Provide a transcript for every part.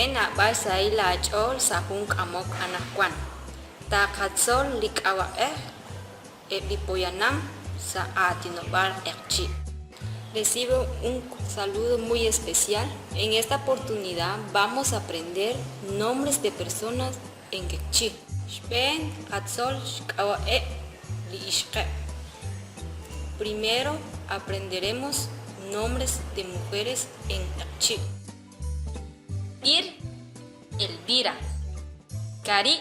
ena basai la chol sahung amok anakwan. Ta katsol likawa bipoyanam sa atinobal ekchi. Recibo un saludo muy especial. En esta oportunidad vamos a aprender nombres de personas en quechí. Shpen katsol shkawa li ishke. Primero aprenderemos nombres de mujeres en quechí. Ir, Elvira. Cari,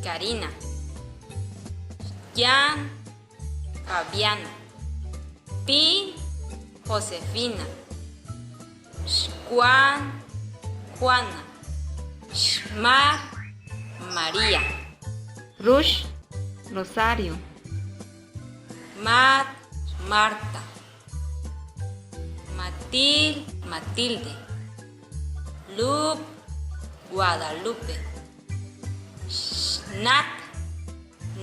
Karina. Yan, Fabiana. Pin, Josefina. Juan, Juana. Mar, María. Rush, Rosario. Mat, Marta. Matil, Matilde. Lup, Guadalupe. Nat,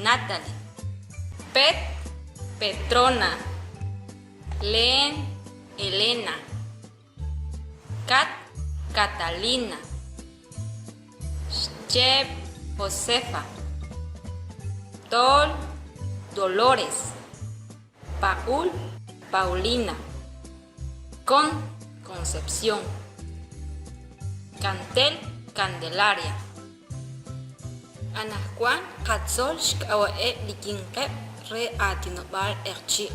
Natalie. Pet, Petrona. Len, Elena. Cat, Catalina. Chep, Josefa. Tol, Dolores. Paul, Paulina. Con, Concepción. Cantel, Candelaria. Anahkuan, Katzol, Shkawae, Likinke, Re Atinobal, Erchi.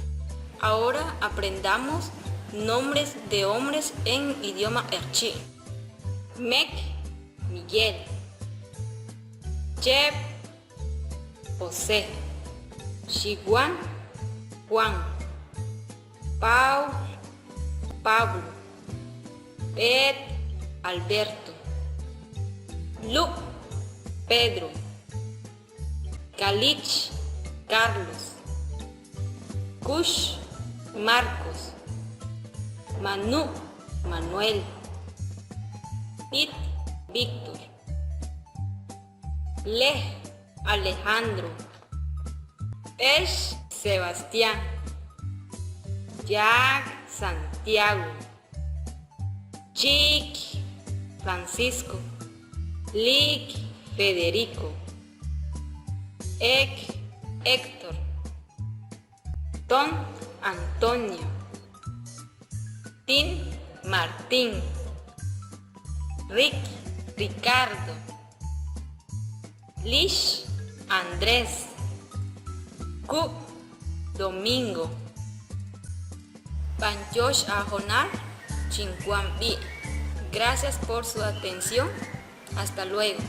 Ahora aprendamos nombres de hombres en idioma Erchi. Mek, Miguel. Chep, José. Shiguan, Juan. Pau, Pablo. Pet, Alberto. Lu, Pedro. Calich, Carlos. Kush, Marcos. Manu, Manuel. Pit, Víctor. Lej, Alejandro. Esh, Sebastián. Jack, Santiago. Chic, Francisco. Lic, Federico. Ek, Héctor. Ton, Antonio. Tin, Martín. Rick, Ricardo. Lish, Andrés. Ku, Domingo. Panchosh Ajonar, Chincuambi. Gracias por su atención. Hasta luego.